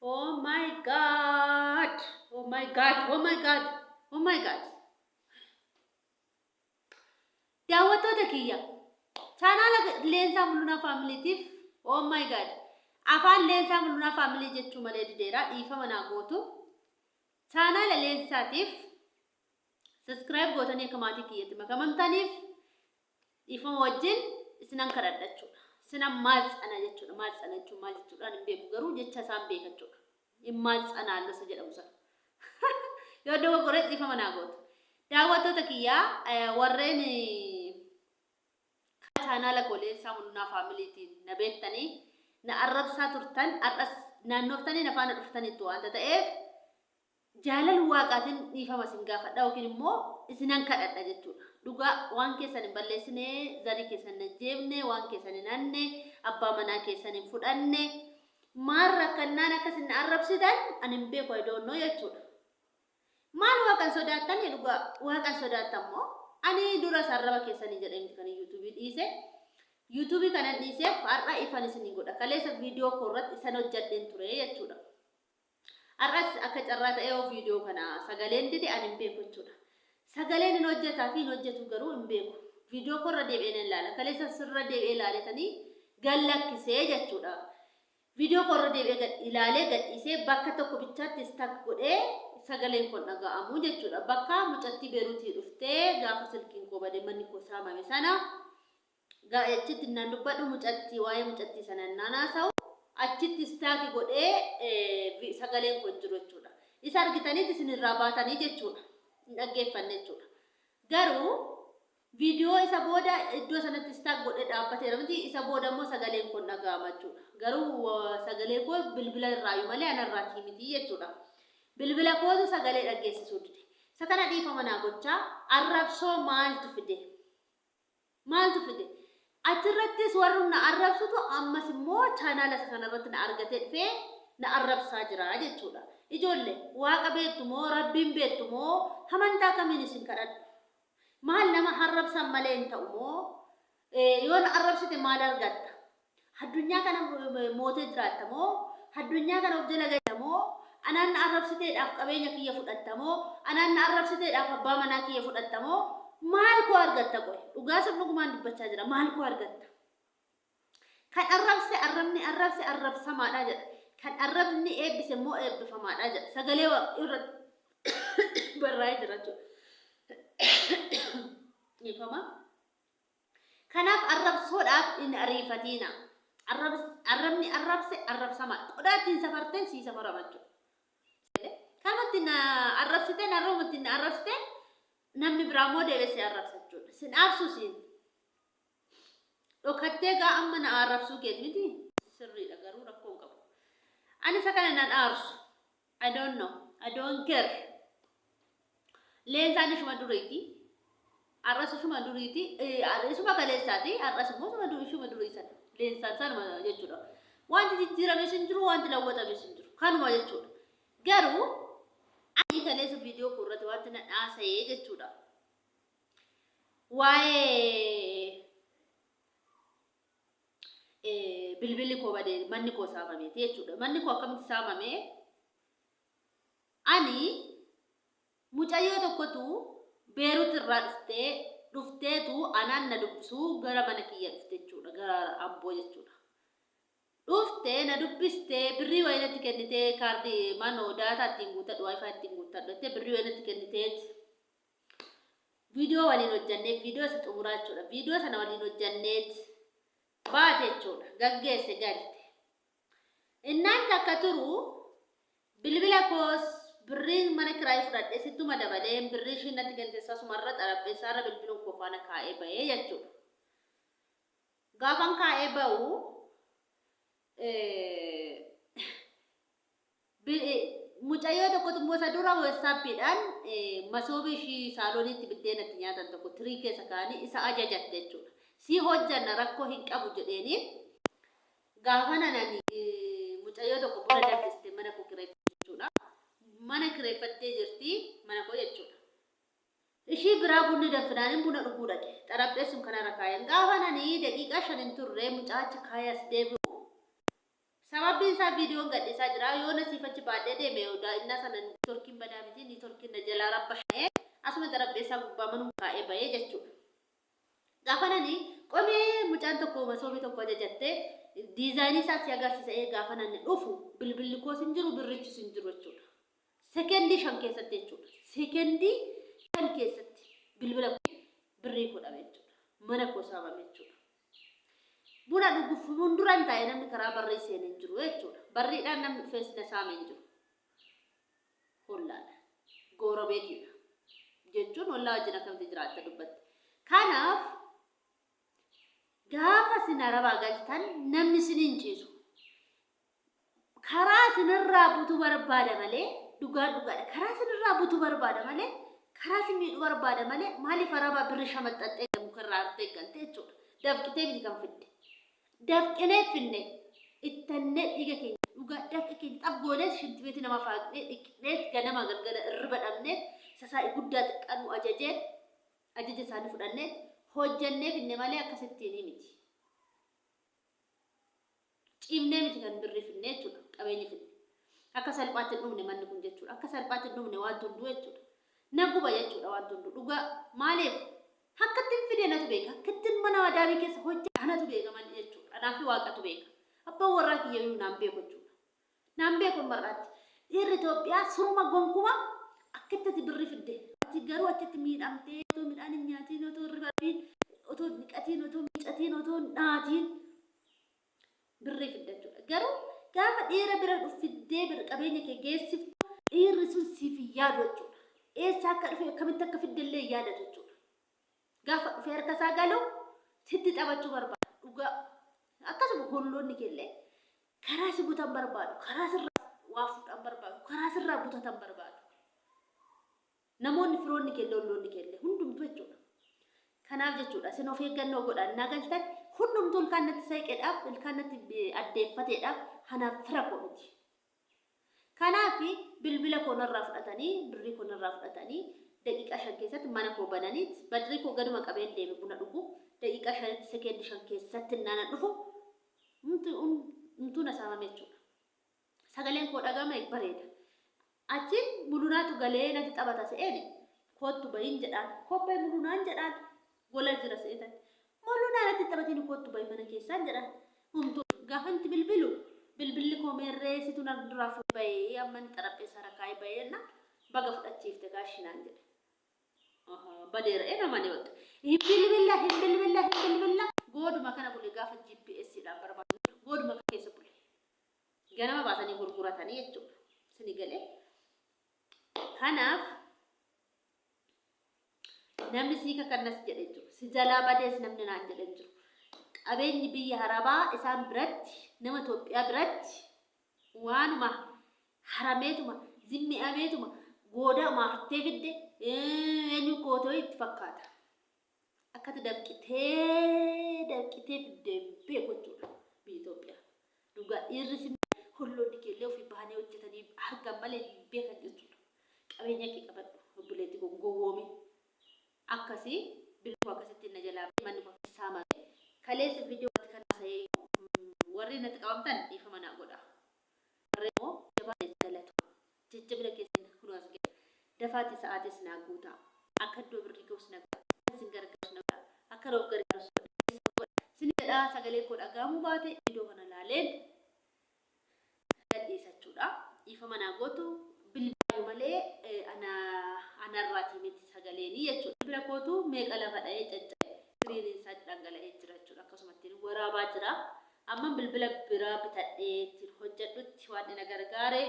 Oh my God. Oh my God. Oh my God. Oh my God. Daawwattoota kiyya. Chaanaala Leensaa Mul'unaa Faamiliitiif. Oh my God. Afaan Leensaa Mul'unaa Faamilii jechuu malee dideera. Dhiifama naa gootu. Chaanaala Leensaatiif subscribe gootanii akka maatii kiyyatti makamamtaniif dhiifama wajjin isinan kadhadha jechuudha. Isinan maatsana jechuudha. Maatsana jechuun maal jechuudhaan hin beeku garuu jecha isaan beekachuudha. Immaatsanaa allasa jedhamu sana. Yoo dawwa goree dhiifama naa gootu. Daawwattoota kiyyaa warreen chaanaala Leensaa Mul'unaa Faamiliitiin na beektanii na arrabsaa turtan arras naannooftanii na faana dhuftaniitu waanta ta'eef jaalala waaqaatiin dhiifama isin gaafadha yookiin immoo isinan kadhadha jechuudha. Dhugaa waan keessan hin balleessine, zarii keessan hin ajjeefne, waan keessan hin hanne, abbaa manaa keessan hin fudhanne, maal rakkannaan akkasin arrabsitan ani hin beeku ayidoonnoo jechuudha. Maal waaqan sodaattan dhugaa waaqan sodaattammoo ani dura sarraba keessanii jedhamti kan YouTube dhiise. YouTube kana dhiisee har'a ifan isin godha. Kaleessa viidiyoo korratti isan hojjadheen ture jechuudha. Arras akka carraa ta'ee viidiyoo kana sagaleen dide ani hin beeku jechuudha. Sagaleen hin hojjetaa fi hin hojjetu garuu hin beeku. Viidiyoo korra deebi'een ilaala. Kaleessa sirra deebi'ee ilaaletanii gallakkisee jechuudha. Viidiyoo korra deebi'ee ilaalee gadhiisee bakka tokko bichaatti istak godhee sagaleen kun dhaga'amu jechuudha. Bakka mucattii Beeruutii dhuftee gaafa silkiin koo badee manni koo saamame sana achitti naan dubbadhu mucattii waa'ee mucattii sana naanaasa'u achitti istaaki godhee sagaleen kun jiru jechuudha. Isa argitaniiti isin irraa baatanii jechuudha. Hin dhaggeeffanne jechuudha. Garuu viidiyoo isa booda iddoo sanatti istaak godhee dhaabbateera miti isa booda immoo sagaleen kun dhaga'ama jechuudha. Garuu sagalee koo bilbila irraayu malee anarraatii miti jechuudha. Bilbila kootu sagalee dhaggeessisuu dide. Isa kana dhiifama naa gochaa arrabsoo maaltu fide? Maaltu fide? Achirrattis warreen na arrabsutu ammas immoo chaanaala kanarratti na argatee dhufee na arrabsaa jira jechuudha. Ijoollee waaqa beektu moo rabbiin beektu moo amantaa kamiin isin kadhadhu? Maal nama arrabsan malee hin ta'u moo yoo na arrabsite maal argatta? Addunyaa kana mootee jiraatta moo addunyaa kana of jala gaita moo anaan na arrabsiteedhaaf qabeenya kiyya fudhatta moo anaan na arrabsiteedhaaf abbaa manaa kiyya fudhatta moo maal koo argatta qoy? Dhugaa sun dhugumaan dubbachaa jira. Maal koo argatta? Kan arrabse arrabsamaadha jedha. Kan arrabni eebbise immoo eebbifamaadha jedha. Sagalee irratti barraa'ee jira jechuudha. Ifama. Kanaaf arrabsoodhaaf hin ariifatiina. Arrabni arrabse arrabsamaadha. Qodaattiin safarteen sii safarama jechuudha. Kanatti na arrabsiteen arrabatti na arrabsiteen namni biraamoo deebisee arrabsa jechuudha. Sin aarsu siin. Dhokattee gaa amma na arrabsuu keeti miti sirriidha garuu rakkoo hin qabu. Ani isa kana nan aarsu. I don't know. I don't care. Leensaan ishuma duriiti. Arras ishuma duriiti. Ishuma kaleessaati. Arras immoo ishuma duriisan. Leensaan sanuma jechuudha. Wanti jijjiirames hin jiru, wanti lawwatames hin jiru. Kanuma jechuudha. Garuu ani kaleessa viidiyoo kurratti wanti na dhaasa'ee jechuudha. Waa'ee bilbilli koo badee manni koo saamame jechuudha. Manni koo akkamitti saamame? Ani mucayyoo tokkotu Beeruut irraa dhufteetu anaan na dubbisuu gara mana kiyya dhufte jechuudha. Gara Amboo jechuudha. Dhuftee na dubbistee birrii wayinatti kennitee kaardii manoo daataa ittiin guuttadhu waayifaa ittiin guuttadhu jettee birrii wayinatti kennitee viidiyoo waliin hojjanneef viidiyoo isa xumuraa jechuudha. Viidiyoo sana waliin hojjanneet baate jechuudha. Gaggeesse galte. Innaan takka turu bilbila koos birrii mana kiraayii fudhadhee sittuma dabalee birrii isheen natti kennite sasumarra xarapheessaarra bilbiluun koo faana kaa'ee bahee jechuudha. Gaafan kaa'ee bahu mucayyoo tokkotu immoo isa dura WhatsAppidhaan masoobii ishii saalooniitti biddeen natti nyaatan tokko tirii keessa kaa'anii isa ajajatte jechuudha. Si hojjanna rakkoo hin qabu jedheeni gaafa nanani mucayyoo tokko buna danfiste mana koo kireeffate jechuudha. Mana kireeffattee jirti mana koo jechuudha. Ishii biraa bunni danfinaan buna dhuguu dhaqe. Xarapheessuun kanarra kaa'een gaafa nani daqiiqaa 5 turre mucaacha kaayas deebi'u Sababiin isaa viidiyoon gadhiisaa jira yoo nasiifachi baadhee deeme yoo inna sana niitoorkiin badaa miti niitoorkiin na jalaa rabbashee asuma darabbeessaa gubbaa manuma kaa'ee bahee jechuudha. Gaafa nani qomee mucaan tokko masoobii tokko ajajattee diizaayinii isaa si agarsiisa gaafa nani dhufu bilbilli koos hin jiru birrichis hin jiru jechuudha. Sekendii 5 keessatti jechuudha. Sekendii 5 keessatti bilbila birrii godhame jechuudha. Mana koo saamame jechuudha. Buna dhuguuf fuulduraan taa'ee namni karaa barrii seenee jiru jechuudha. Barriidhaan namni dhufees na saamee jiru. Hollaadha. Goorobeetiidha. Jechuun hollaa wajjin akkamitti jiraatta dubbatti. Kanaaf gaafa isin arabaa galtan namni isin hin ciisu. Karaa isinirraa butuu barbaada malee dhugaadha. Karaa isinirraa butuu barbaada malee karaa isin miidhuu barbaada malee maaliif arabaa birrii shamaxxaxxee mukarraa artee galtee jechuudha. Dafqitee miti kan fidde. Dafqinee finne ittannee dhiiga keenya dhugaa dafqa keenya xabgoolee shinti beeti nama faaqnee dhiqnee ganama galgala irra dhabnee sasaa'ii guddaa xiqqaa nu ajaja isaanii fudhannee hojjannee finne malee akkasittiin miti. Ciimnee miti kan birrii finne jechuudha qabeenya finne. Akka salphaatti hin dhumne manni kun jechuudha. Akka salphaatti hin dhumne waan hunduu jechuudha. Naguba jechuudha waan hunduu dhugaa maaliif akkattiin fidee natu beeka akkattiin mana wadaamii keessa hojjaa anatu beeka malee jechuudha. Anaafi waaqatu beeka. Abbaan warraa kiyyayyuu naan beeku jechuudha. Naan beeku mar'aatti. Dhiirri Itoophiyaa suruma gonkuma akkatti birrii fidde. Ati garuu achitti miidhamtee otoo midhaan hin nyaatiin otoo rifatiin otoo dhiqatiin otoo miicatiin otoo dhaatiin birrii fidde jechuudha. Garuu gaafa dhiira bira dhufiddee bira qabeenya kee geessiftu dhiirri sun siif yaadu jechuudha. Eessa akka dhufe akkamitti akka fiddellee yaadatu jechuudha. Gaafa dhufe harka isaa galu sitti taphachuu barbaada. Dhugaa akkasuma holloonni keellee karaa si butan barbaadu. Karaa sirraa waa fuudhan barbaadu. Karaa sirraa butatan barbaadu. Namoonni firoonni keellee holloonni keellee hundumtuu jechuudha. Kanaaf jechuudha isin of eeggannoo godhaan nagaltan hundumtuu ilkaanatti sayqeedhaaf ilkaanatti addeeffateedhaaf hanaaf fira koo miti. Kanaaf bilbila koonarraa fudhatanii birrii koonarraa fudhatanii daqiiqaa 5 keessatti mana koo bananiiti badrii koo gaduma qabeen deeme buna dhugu daqiiqaa 5 sekeendii 5 keessatti nana dhufu umtuu na saamame jechuudha. Sagaleen koo dhagame bareeda. Achiin mulunaatu galee natti taphata se'eeni kootu bayin jedhaan kobbee mulunaan jedhaan gola jira seetan mulunaan natti taphatiin kootu bayin mana keessaan jedhaan umtuu gaafanti bilbilli koo meerreesitu na duraa fuudhee amman xarapheessaa rakkaa'ee bayeena baga fudhachiifte gaashinaan jedhe. Badeera namani waqti. Hibbilbilla goduma kana bule gaafa GPS dhaan barbaadu goduma keessa bule. Ganama baasanii gurguratanii jechuudha. Sini galee. Kanaaf namni siika kannas jedhe jiru. Si jalaa badees namni naan jedhe jiru. Qabeenyi biyya Arabaa isaan biratti nama Itoophiyaa biratti waanuma harameetuma zimmi'ameetuma goodaa maartee fidde eenyu kootoo itti fakkaata. Akkati dafqitee fidde beeku jechuudha biyya Itoophiyaa. Dhugaa dhiirri simmi holloonni keellee ofii bahanee hojjetanii argan malee beekan jechuudha. Qabeenya kee qabadhu obboleetti gowwoome akkasii bilbila akkasitti na jalaa manni koo saamame kaleessa viidiyoo kan ta'e warri natti qabamtan dhiifama naa godha. Reemo jabaa galatu jajjabina keessan kunuunsa gee dafaati sa'aatis naa guutaa akka iddoo birrii goos na sin gargaarus na akka roof gargaarus sin jedhaa sagalee koo dhaga'amuu baate viidiyoo kana laaleen gadhiisachuudha. Dhiifama naa gootu bilbila malee anarraatii miti sagaleeni jechuudha. Bilbila kootu meeqa lafa dha'ee caccabee giriin isaa dhangala'ee jira jechuudha. Akkasumatti waraabaa jira. Amma bilbila biraa bitadhee hojjedhutti waan na gargaare